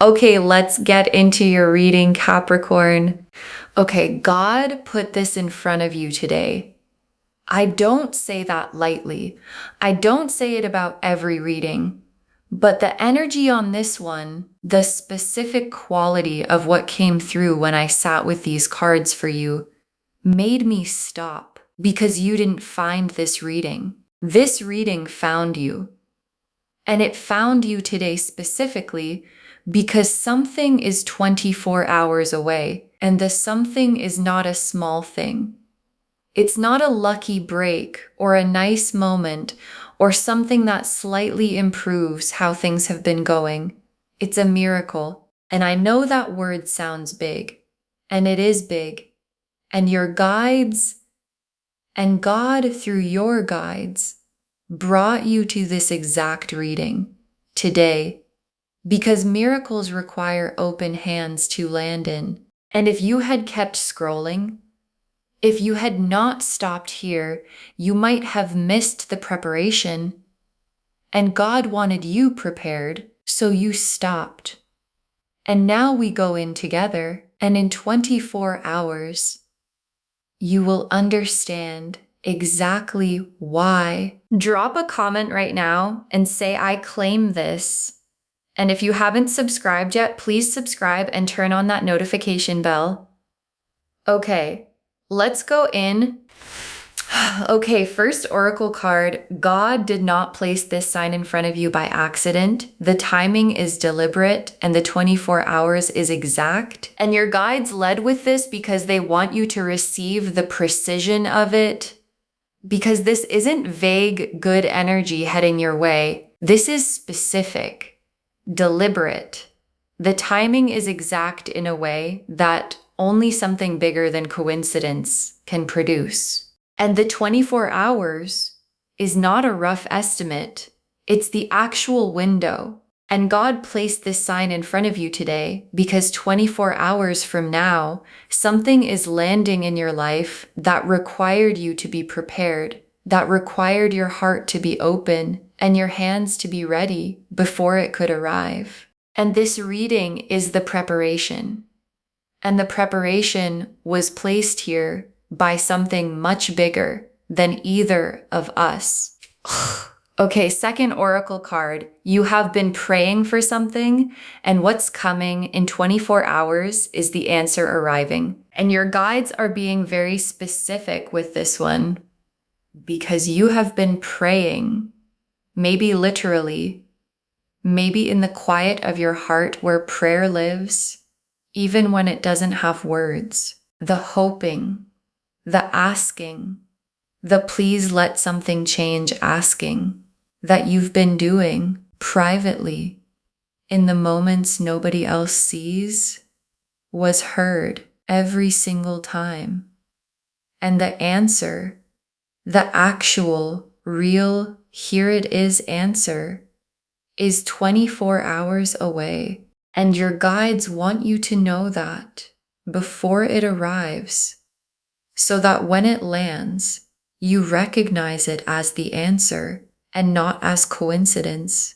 Okay, let's get into your reading, Capricorn. Okay, God put this in front of you today. I don't say that lightly. I don't say it about every reading. But the energy on this one, the specific quality of what came through when I sat with these cards for you, made me stop because you didn't find this reading. This reading found you. And it found you today specifically because something is 24 hours away, and the something is not a small thing. It's not a lucky break or a nice moment or something that slightly improves how things have been going. It's a miracle. And I know that word sounds big, and it is big. And your guides and God through your guides brought you to this exact reading today because miracles require open hands to land in. And if you had kept scrolling, if you had not stopped here, you might have missed the preparation. And God wanted you prepared, so you stopped. And now we go in together, and in 24 hours, you will understand exactly why. Drop a comment right now and say, I claim this. And if you haven't subscribed yet, please subscribe and turn on that notification bell. Okay, let's go in. Okay, first oracle card. God did not place this sign in front of you by accident. The timing is deliberate and the 24 hours is exact. And your guides led with this because they want you to receive the precision of it. Because this isn't vague, good energy heading your way. This is specific, deliberate. The timing is exact in a way that only something bigger than coincidence can produce. And the 24 hours is not a rough estimate. It's the actual window. And God placed this sign in front of you today because 24 hours from now, something is landing in your life that required you to be prepared, that required your heart to be open and your hands to be ready before it could arrive. And this reading is the preparation. And the preparation was placed here by something much bigger than either of us. Okay, second oracle card. You have been praying for something, and what's coming in 24 hours is the answer arriving. And your guides are being very specific with this one because you have been praying, maybe literally, maybe in the quiet of your heart where prayer lives, even when it doesn't have words. The hoping, the asking, the please let something change asking that you've been doing privately in the moments nobody else sees was heard every single time. And the answer, the actual, real, here it is answer is 24 hours away. And your guides want you to know that before it arrives, so that when it lands, you recognize it as the answer and not as coincidence.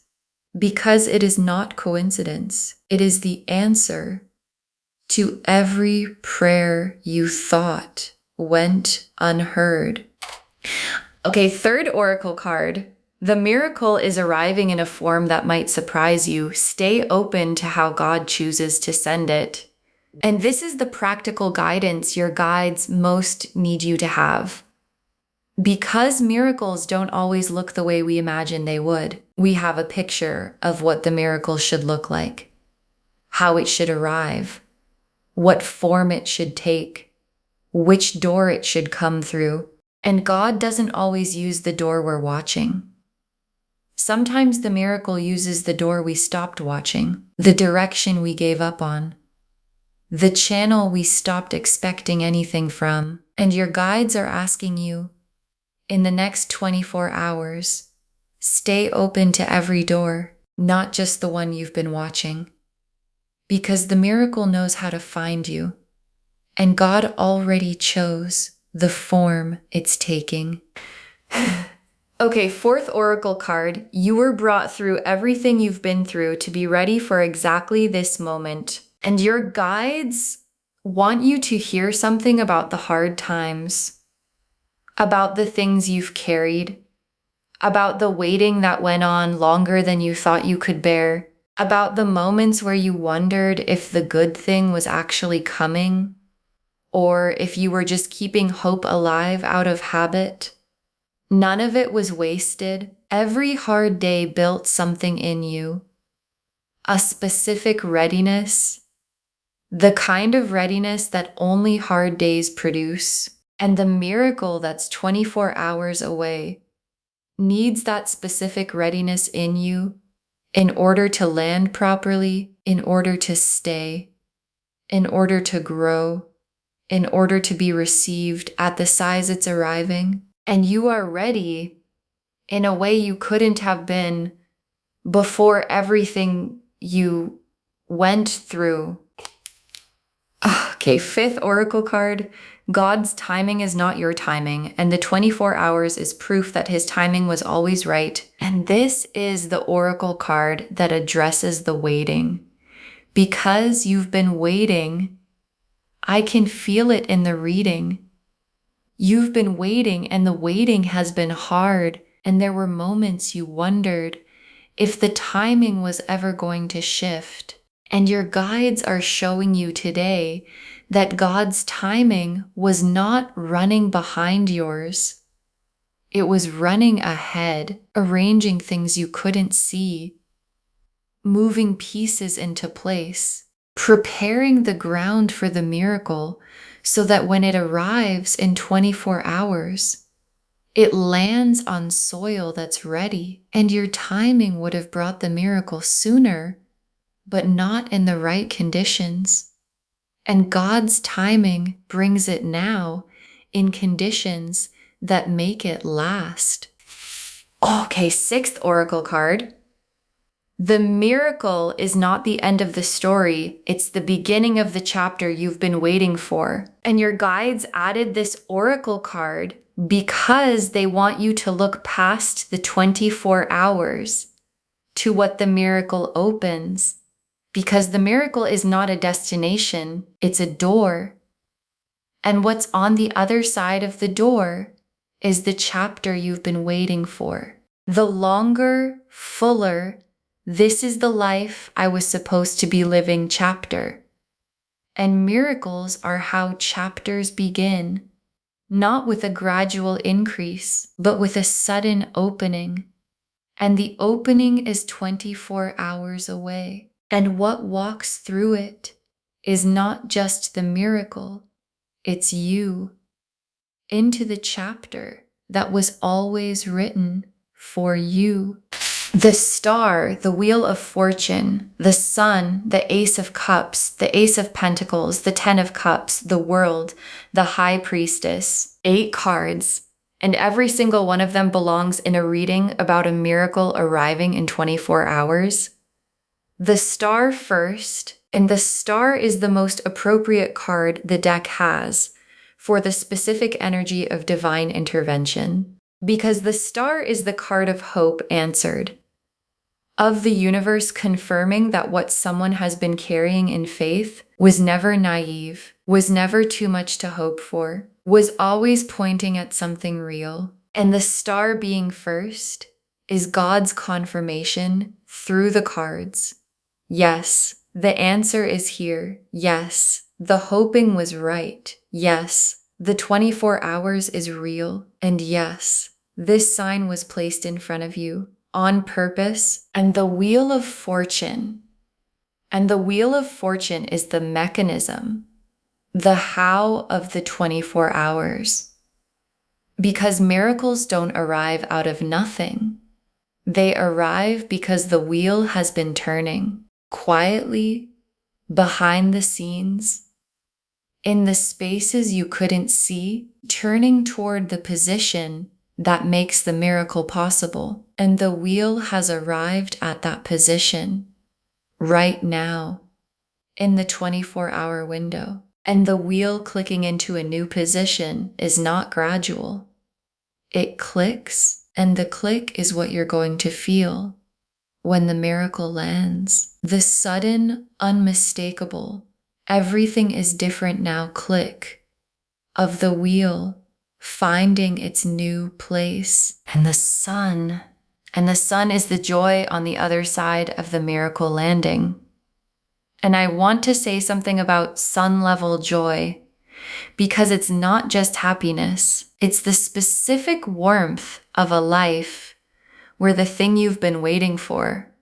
Because it is not coincidence. It is the answer to every prayer you thought went unheard. Okay, third oracle card. The miracle is arriving in a form that might surprise you. Stay open to how God chooses to send it. And this is the practical guidance your guides most need you to have. Because miracles don't always look the way we imagine they would, we have a picture of what the miracle should look like, how it should arrive, what form it should take, which door it should come through. And God doesn't always use the door we're watching. Sometimes the miracle uses the door we stopped watching, the direction we gave up on, the channel we stopped expecting anything from. And your guides are asking you, in the next 24 hours, stay open to every door, not just the one you've been watching. Because the miracle knows how to find you. And God already chose the form it's taking. Okay, fourth oracle card. You were brought through everything you've been through to be ready for exactly this moment. And your guides want you to hear something about the hard times, about the things you've carried, about the waiting that went on longer than you thought you could bear, about the moments where you wondered if the good thing was actually coming, or if you were just keeping hope alive out of habit. None of it was wasted. Every hard day built something in you, a specific readiness, the kind of readiness that only hard days produce. And the miracle that's 24 hours away needs that specific readiness in you in order to land properly, in order to stay, in order to grow, in order to be received at the size it's arriving. And you are ready in a way you couldn't have been before everything you went through. Okay, fifth oracle card. God's timing is not your timing, and the 24 hours is proof that his timing was always right. And this is the oracle card that addresses the waiting. Because you've been waiting, I can feel it in the reading. You've been waiting, and the waiting has been hard, and there were moments you wondered if the timing was ever going to shift. And your guides are showing you today that God's timing was not running behind yours. It was running ahead, arranging things you couldn't see, moving pieces into place, preparing the ground for the miracle so that when it arrives in 24 hours, it lands on soil that's ready. And your timing would have brought the miracle sooner, but not in the right conditions. And God's timing brings it now in conditions that make it last. Okay, sixth oracle card. The miracle is not the end of the story. It's the beginning of the chapter you've been waiting for. And your guides added this oracle card because they want you to look past the 24 hours to what the miracle opens. Because the miracle is not a destination, it's a door. And what's on the other side of the door is the chapter you've been waiting for. The longer, fuller, this is the life I was supposed to be living chapter. And miracles are how chapters begin, not with a gradual increase, but with a sudden opening. And the opening is 24 hours away. And what walks through it is not just the miracle, it's you into the chapter that was always written for you. The star, the wheel of fortune, the sun, the ace of cups, the ace of pentacles, the 10 of cups, the world, the high priestess, 8 cards, and every single one of them belongs in a reading about a miracle arriving in 24 hours. The star first, and the star is the most appropriate card the deck has for the specific energy of divine intervention, because the star is the card of hope answered, of the universe confirming that what someone has been carrying in faith was never naive, was never too much to hope for, was always pointing at something real. And the star being first is God's confirmation through the cards. Yes, the answer is here. Yes, the hoping was right. Yes, the 24 hours is real. And yes, this sign was placed in front of you on purpose. And the wheel of fortune. And the wheel of fortune is the mechanism, the how of the 24 hours. Because miracles don't arrive out of nothing. They arrive because the wheel has been turning quietly, behind the scenes, in the spaces you couldn't see, turning toward the position that makes the miracle possible. And the wheel has arrived at that position right now in the 24-hour window. And the wheel clicking into a new position is not gradual. It clicks And the click is what you're going to feel when the miracle lands. The sudden, unmistakable, everything is different now click of the wheel finding its new place. And the sun is the joy on the other side of the miracle landing. And I want to say something about sun level joy because it's not just happiness. It's the specific warmth of a life where the thing you've been waiting for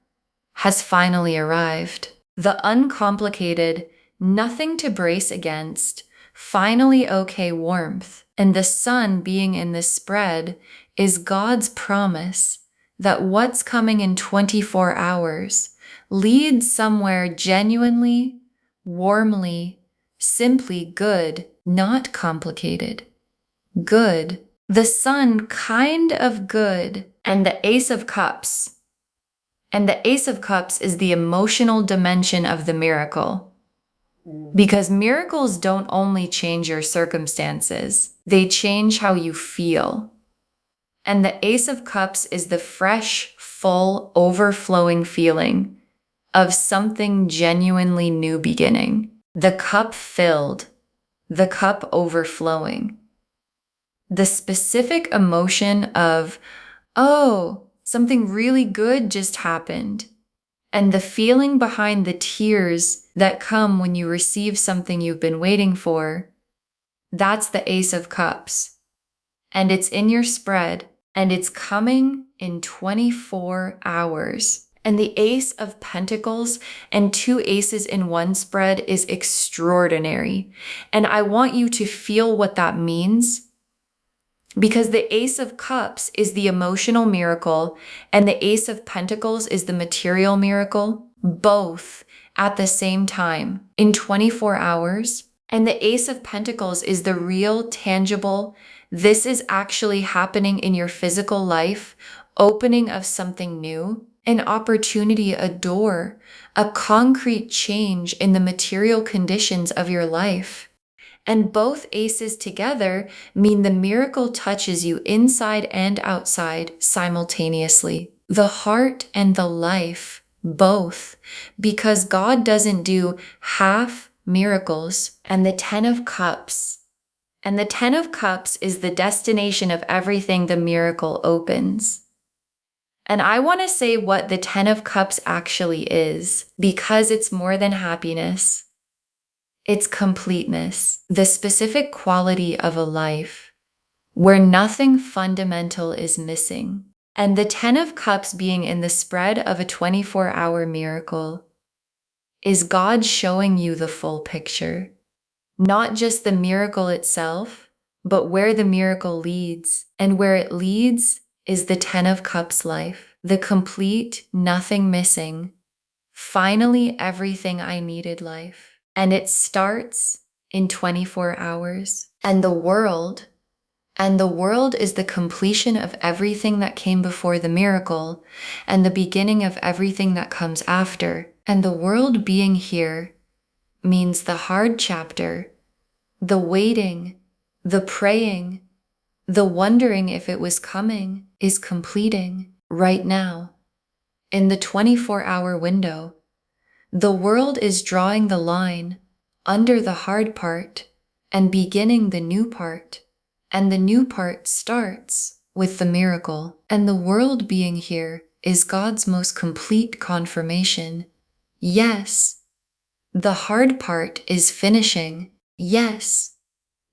has finally arrived. The uncomplicated, nothing to brace against, finally okay warmth. And the sun being in this spread is God's promise that what's coming in 24 hours leads somewhere genuinely, warmly, simply good, not complicated. Good. The sun kind of good. And the Ace of Cups. And the Ace of Cups is the emotional dimension of the miracle. Because miracles don't only change your circumstances, they change how you feel. And the Ace of Cups is the fresh, full, overflowing feeling of something genuinely new beginning. The cup filled, the cup overflowing. The specific emotion of, oh, something really good just happened. And the feeling behind the tears that come when you receive something you've been waiting for, that's the Ace of Cups. And it's in your spread, and it's coming in 24 hours. And the Ace of Pentacles and two aces in one spread is extraordinary. And I want you to feel what that means. Because the Ace of Cups is the emotional miracle and the Ace of Pentacles is the material miracle, both at the same time in 24 hours. And the Ace of Pentacles is the real, tangible, this is actually happening in your physical life, opening of something new, an opportunity, a door, a concrete change in the material conditions of your life. And both aces together mean the miracle touches you inside and outside simultaneously. The heart and the life, both, because God doesn't do half miracles. And the Ten of Cups. And the Ten of Cups is the destination of everything the miracle opens. And I want to say what the Ten of Cups actually is, because it's more than happiness. It's completeness, the specific quality of a life where nothing fundamental is missing. And the Ten of Cups being in the spread of a 24-hour miracle is God showing you the full picture. Not just the miracle itself, but where the miracle leads. And where it leads is the Ten of Cups life, the complete, nothing missing, finally everything I needed life. And it starts in 24 hours. And the world is the completion of everything that came before the miracle and the beginning of everything that comes after. And the world being here means the hard chapter, the waiting, the praying, the wondering if it was coming is completing right now. In the 24-hour window, the world is drawing the line under the hard part and beginning the new part. And the new part starts with the miracle. And the world being here is God's most complete confirmation. Yes, the hard part is finishing. Yes,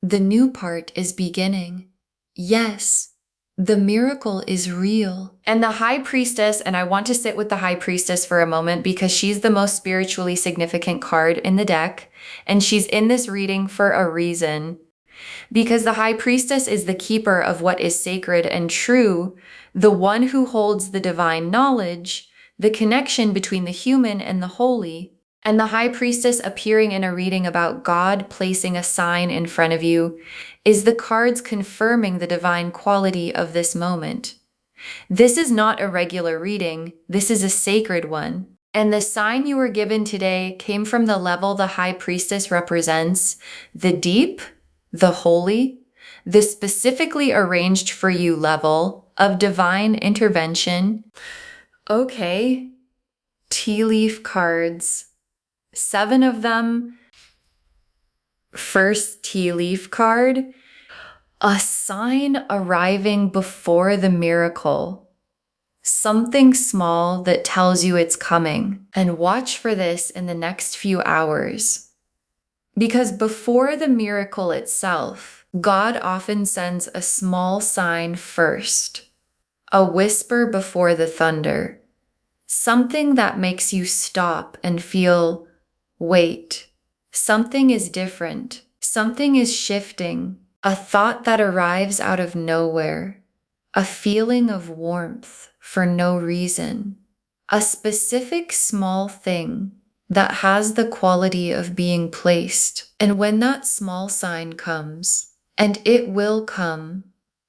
the new part is beginning. Yes, the miracle is real. And the High Priestess, and I want to sit with the High Priestess for a moment because she's the most spiritually significant card in the deck, and she's in this reading for a reason. Because the High Priestess is the keeper of what is sacred and true, the one who holds the divine knowledge, the connection between the human and the holy. And the High Priestess appearing in a reading about God placing a sign in front of you is the cards confirming the divine quality of this moment. This is not a regular reading, this is a sacred one. And the sign you were given today came from the level the High Priestess represents, the deep, the holy, the specifically arranged for you level of divine intervention. Okay, tea leaf cards, 7 of them. First tea leaf card, a sign arriving before the miracle. Something small that tells you it's coming. And watch for this in the next few hours. Because before the miracle itself, God often sends a small sign first. A whisper before the thunder. Something that makes you stop and feel, wait, something is different. Something is shifting. A thought that arrives out of nowhere. A feeling of warmth for no reason. A specific small thing that has the quality of being placed. And when that small sign comes, and it will come,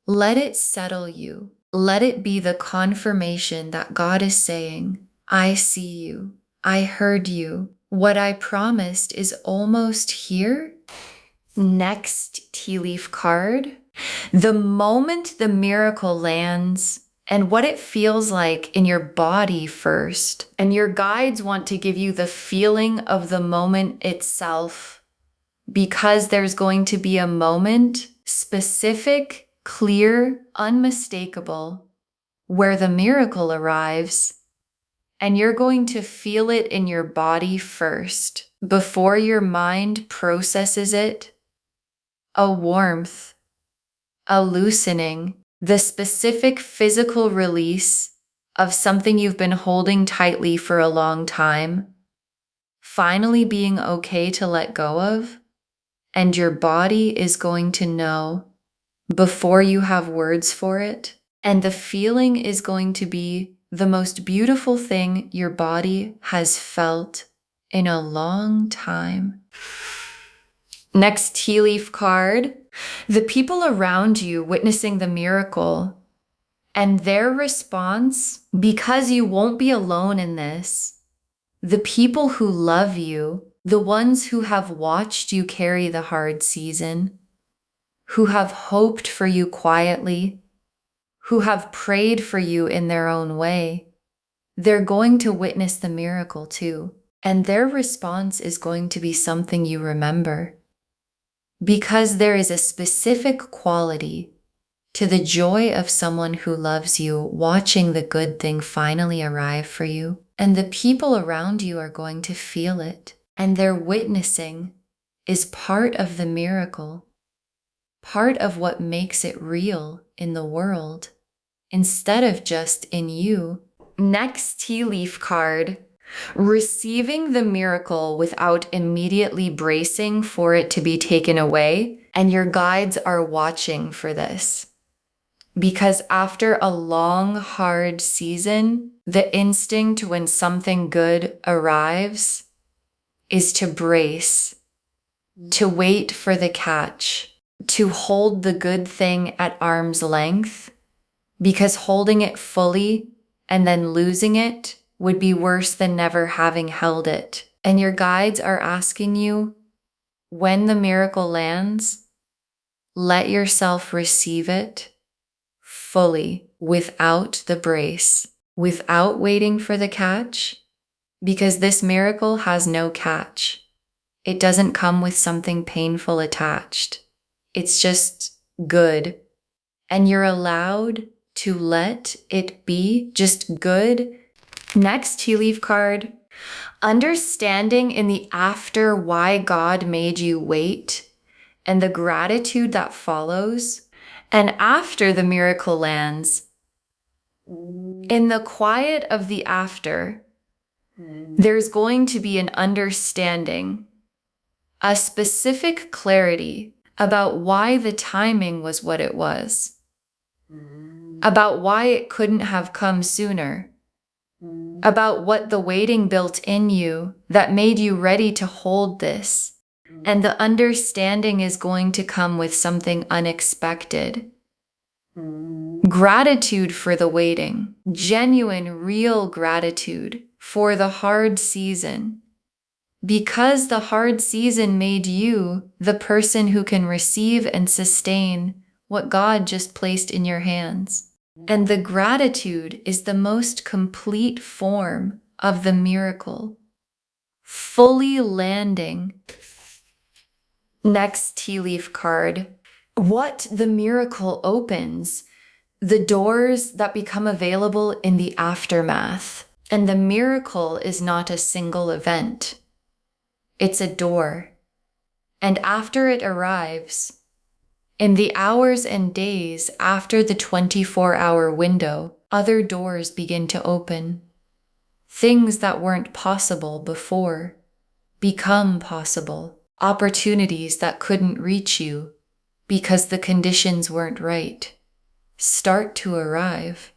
let it settle you. Let it be the confirmation that God is saying, I see you. I heard you. What I promised is almost here. Next tea leaf card. The moment the miracle lands and what it feels like in your body first. And your guides want to give you the feeling of the moment itself, because there's going to be a moment, specific, clear, unmistakable, where the miracle arrives, and you're going to feel it in your body first, before your mind processes it. A warmth, a loosening, the specific physical release of something you've been holding tightly for a long time, finally being okay to let go of, and your body is going to know before you have words for it, and the feeling is going to be the most beautiful thing your body has felt in a long time. Next tea leaf card, the people around you witnessing the miracle and their response, because you won't be alone in this. The people who love you, the ones who have watched you carry the hard season, who have hoped for you quietly, who have prayed for you in their own way, they're going to witness the miracle too. And their response is going to be something you remember. Because there is a specific quality to the joy of someone who loves you watching the good thing finally arrive for you. And the people around you are going to feel it. And their witnessing is part of the miracle, part of what makes it real in the world, instead of just in you. Next tea leaf card, receiving the miracle without immediately bracing for it to be taken away. And your guides are watching for this. Because after a long, hard season, the instinct when something good arrives is to brace, to wait for the catch, to hold the good thing at arm's length, because holding it fully and then losing it would be worse than never having held it. And your guides are asking you, when the miracle lands, let yourself receive it fully, without the brace, without waiting for the catch, because this miracle has no catch. It doesn't come with something painful attached. It's just good. And you're allowed to let it be just good. Next tea leaf card, understanding in the after why God made you wait and the gratitude that follows. And after the miracle lands, in the quiet of the after, there's going to be an understanding, a specific clarity about why the timing was what it was, about why it couldn't have come sooner, about what the waiting built in you that made you ready to hold this. And the understanding is going to come with something unexpected. Gratitude for the waiting, genuine, real gratitude for the hard season. Because the hard season made you the person who can receive and sustain what God just placed in your hands. And the gratitude is the most complete form of the miracle, fully landing. Next tea leaf card. What the miracle opens, the doors that become available in the aftermath. And the miracle is not a single event. It's a door. And after it arrives, in the hours and days after the 24-hour window, other doors begin to open. Things that weren't possible before become possible. Opportunities that couldn't reach you because the conditions weren't right start to arrive.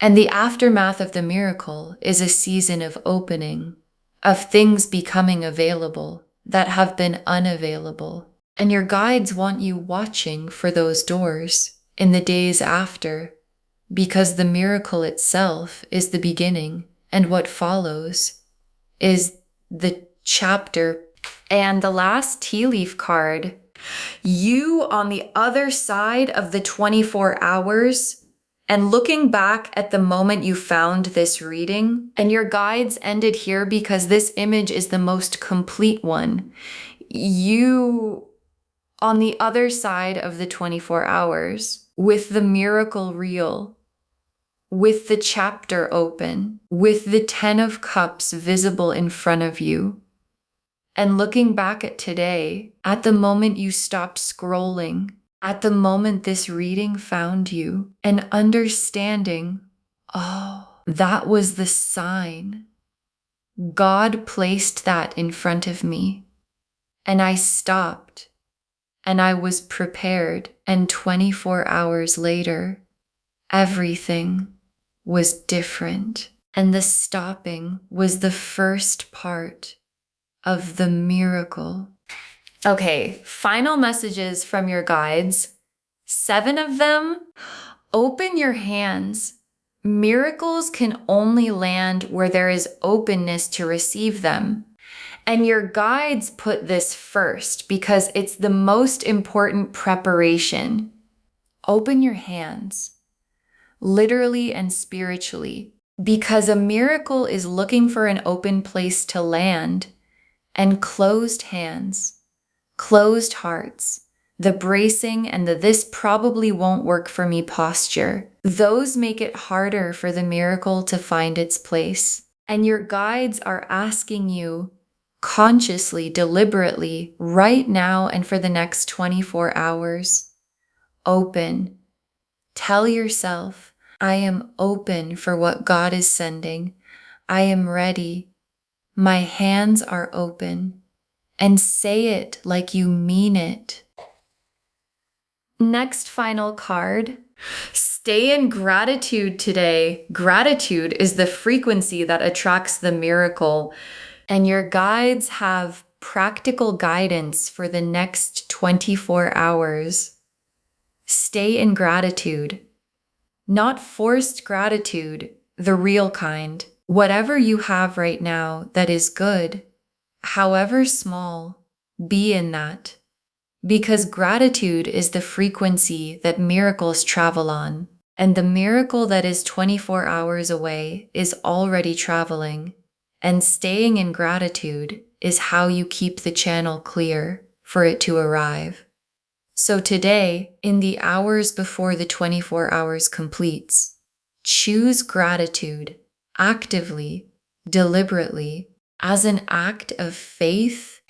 And the aftermath of the miracle is a season of opening, of things becoming available that have been unavailable. And your guides want you watching for those doors in the days after, because the miracle itself is the beginning, and what follows is the chapter. And the last tea leaf card, you on the other side of the 24 hours, and looking back at the moment you found this reading, and your guides ended here because this image is the most complete one. You on the other side of the 24 hours, with the miracle real, with the chapter open, with the 10 of Cups visible in front of you, and looking back at today, at the moment you stopped scrolling, at the moment this reading found you, and understanding, oh, that was the sign. God placed that in front of me, and I stopped, and I was prepared, and 24 hours later, everything was different, and the stopping was the first part of the miracle. Okay, final messages from your guides. 7 of them. Open your hands. Miracles can only land where there is openness to receive them. And your guides put this first because it's the most important preparation. Open your hands, literally and spiritually, because a miracle is looking for an open place to land. And closed hands, closed hearts, the bracing and the "this probably won't work for me" posture, those make it harder for the miracle to find its place. And your guides are asking you consciously, deliberately, right now and for the next 24 hours, open. Tell yourself, I am open for what God is sending. I am ready. My hands are open, and say it like you mean it. Next final card. Stay in gratitude today. Gratitude is the frequency that attracts the miracle, and your guides have practical guidance for the next 24 hours. Stay in gratitude, not forced gratitude, the real kind. Whatever you have right now that is good, however small, be in that. Because gratitude is the frequency that miracles travel on. And the miracle that is 24 hours away is already traveling. And staying in gratitude is how you keep the channel clear for it to arrive. So today, in the hours before the 24 hours completes, choose gratitude actively, deliberately, as an act of faith.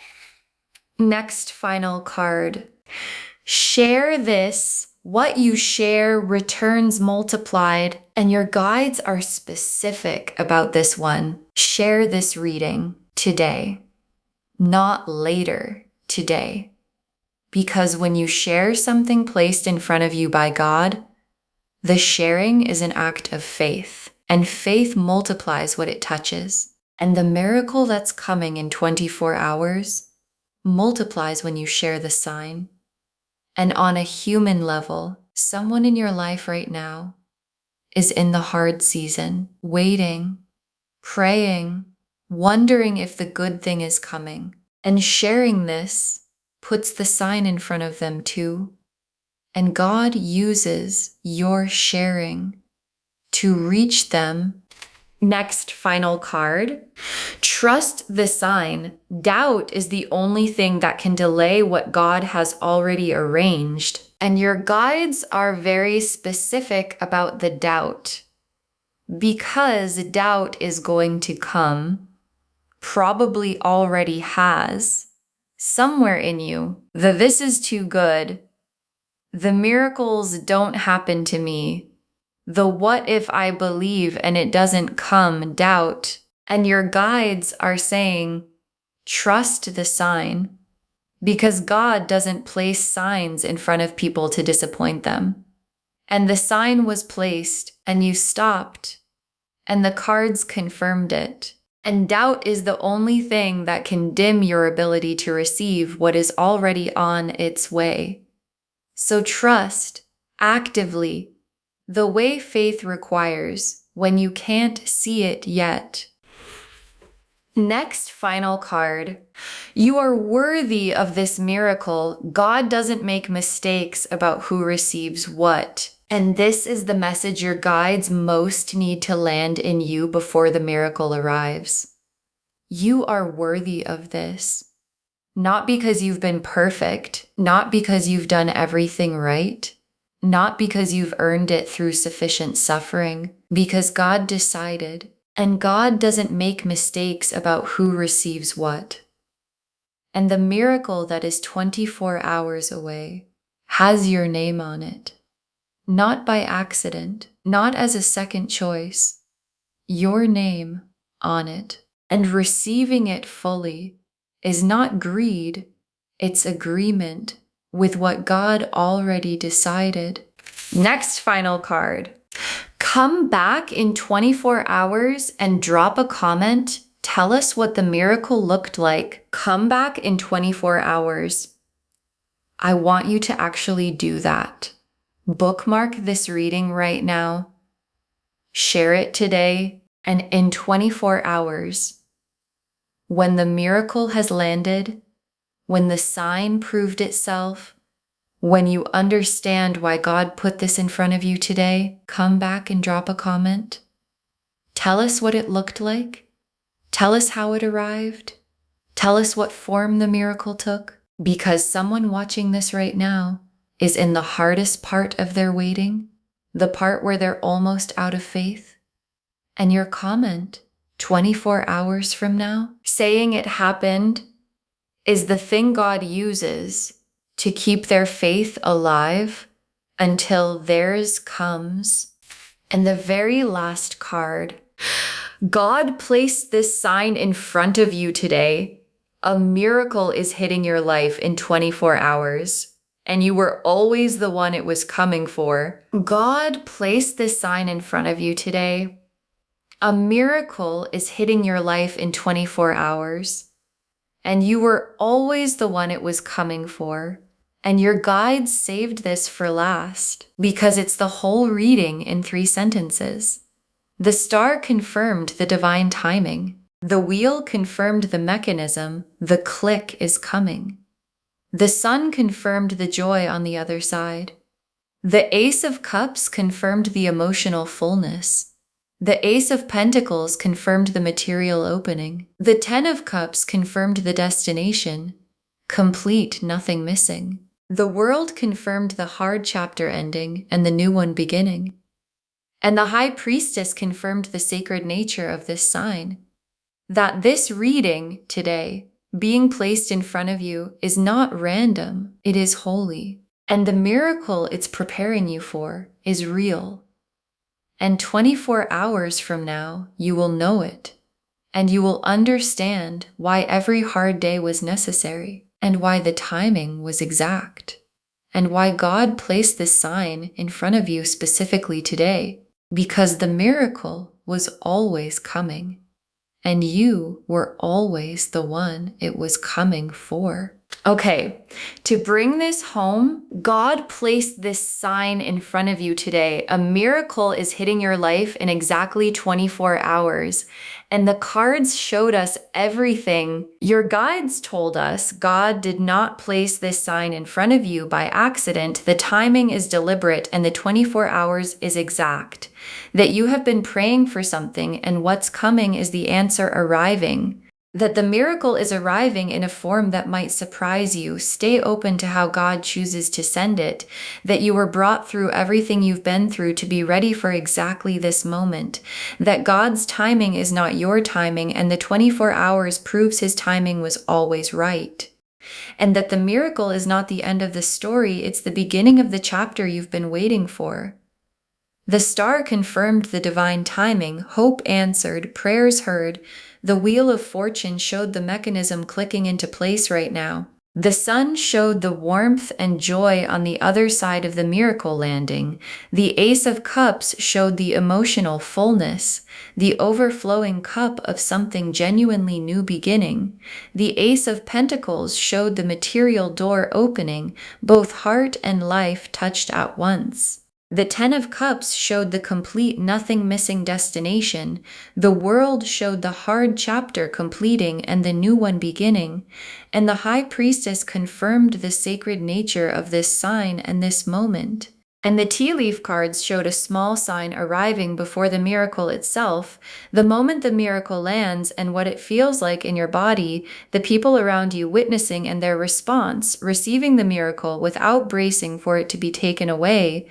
Next final card. Share this. What you share returns multiplied, and your guides are specific about this one. Share this reading today, not later, today. Because when you share something placed in front of you by God, the sharing is an act of faith. And faith multiplies what it touches. And the miracle that's coming in 24 hours multiplies when you share the sign. And on a human level, someone in your life right now is in the hard season, waiting, praying, wondering if the good thing is coming. And sharing this puts the sign in front of them too. And God uses your sharing to reach them. Next, final card. Trust the sign. Doubt is the only thing that can delay what God has already arranged. And your guides are very specific about the doubt, because doubt is going to come, probably already has, somewhere in you. The "this is too good," the "miracles don't happen to me," the "what if I believe and it doesn't come" doubt. And your guides are saying, trust the sign, because God doesn't place signs in front of people to disappoint them. And the sign was placed, and you stopped, and the cards confirmed it. And doubt is the only thing that can dim your ability to receive what is already on its way. So trust, actively, the way faith requires, when you can't see it yet. Next, final card. You are worthy of this miracle. God doesn't make mistakes about who receives what. And this is the message your guides most need to land in you before the miracle arrives. You are worthy of this. Not because you've been perfect, not because you've done everything right, not because you've earned it through sufficient suffering, because God decided. And God doesn't make mistakes about who receives what. And the miracle that is 24 hours away has your name on it. Not by accident, not as a second choice. Your name on it. And receiving it fully is not greed, it's agreement with what God already decided. Next final card. Come back in 24 hours and drop a comment. Tell us what the miracle looked like. Come back in 24 hours. I want you to actually do that. Bookmark this reading right now. Share it today, and in 24 hours, when the miracle has landed, when the sign proved itself, when you understand why God put this in front of you today, come back and drop a comment. Tell us what it looked like. Tell us how it arrived. Tell us what form the miracle took. Because someone watching this right now is in the hardest part of their waiting, the part where they're almost out of faith. And your comment, 24 hours from now, saying it happened, is the thing God uses to keep their faith alive until theirs comes. And the very last card. God placed this sign in front of you today. A miracle is hitting your life in 24 hours, and you were always the one it was coming for. God placed this sign in front of you today. A miracle is hitting your life in 24 hours, and you were always the one it was coming for. And your guides saved this for last, because it's the whole reading in 3 sentences. The star confirmed the divine timing. The wheel confirmed the mechanism. The click is coming. The sun confirmed the joy on the other side. The Ace of Cups confirmed the emotional fullness. The Ace of Pentacles confirmed the material opening. The 10 of Cups confirmed the destination. Complete, nothing missing. The World confirmed the hard chapter ending and the new one beginning. And the High Priestess confirmed the sacred nature of this sign. That this reading today, being placed in front of you, is not random, it is holy. And the miracle it's preparing you for is real. And 24 hours from now, you will know it. And you will understand why every hard day was necessary. And why the timing was exact, and why God placed this sign in front of you specifically today, because the miracle was always coming, and you were always the one it was coming for. Okay, to bring this home, God placed this sign in front of you today. A miracle is hitting your life in exactly 24 hours. And the cards showed us everything. Your guides told us God did not place this sign in front of you by accident. The timing is deliberate and the 24 hours is exact. That you have been praying for something and what's coming is the answer arriving. That the miracle is arriving in a form that might surprise you. Stay open to how God chooses to send it. That you were brought through everything you've been through to be ready for exactly this moment. That God's timing is not your timing, and the 24 hours proves his timing was always right. And that the miracle is not the end of the story, it's the beginning of the chapter you've been waiting for. The star confirmed the divine timing, hope answered, prayers heard. The wheel of fortune showed the mechanism clicking into place right now. The sun showed the warmth and joy on the other side of the miracle landing. The Ace of Cups showed the emotional fullness, the overflowing cup of something genuinely new beginning. The Ace of Pentacles showed the material door opening, both heart and life touched at once. The Ten of Cups showed the complete nothing missing destination. The World showed the hard chapter completing and the new one beginning. And the High Priestess confirmed the sacred nature of this sign and this moment. And the tea leaf cards showed a small sign arriving before the miracle itself, the moment the miracle lands and what it feels like in your body, the people around you witnessing and their response, receiving the miracle without bracing for it to be taken away.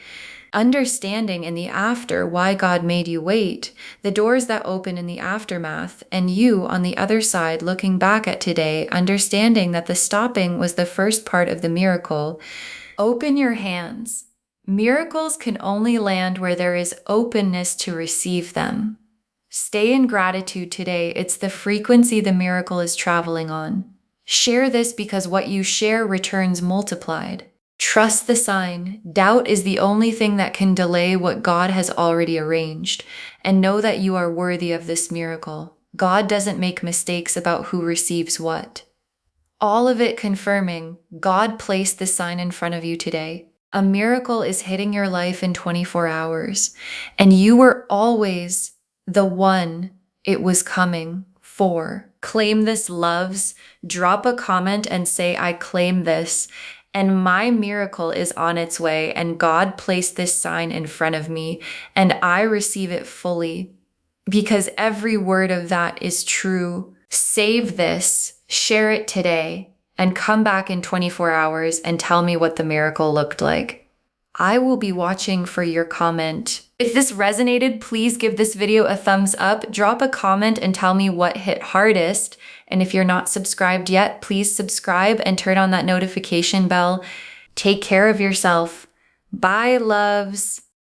Understanding in the after why God made you wait, the doors that open in the aftermath, and you on the other side looking back at today, understanding that the stopping was the first part of the miracle. Open your hands. Miracles can only land where there is openness to receive them. Stay in gratitude today. It's the frequency the miracle is traveling on. Share this because what you share returns multiplied. Trust the sign. Doubt is the only thing that can delay what God has already arranged. And know that you are worthy of this miracle. God doesn't make mistakes about who receives what. All of it confirming, God placed the sign in front of you today. A miracle is hitting your life in 24 hours. And you were always the one it was coming for. Claim this, loves. Drop a comment and say, I claim this. And my miracle is on its way, and God placed this sign in front of me, and I receive it fully, because every word of that is true. Save this, share it today, and come back in 24 hours and tell me what the miracle looked like. I will be watching for your comment. If this resonated, please give this video a thumbs up, drop a comment and tell me what hit hardest. And if you're not subscribed yet, please subscribe and turn on that notification bell. Take care of yourself. Bye, loves.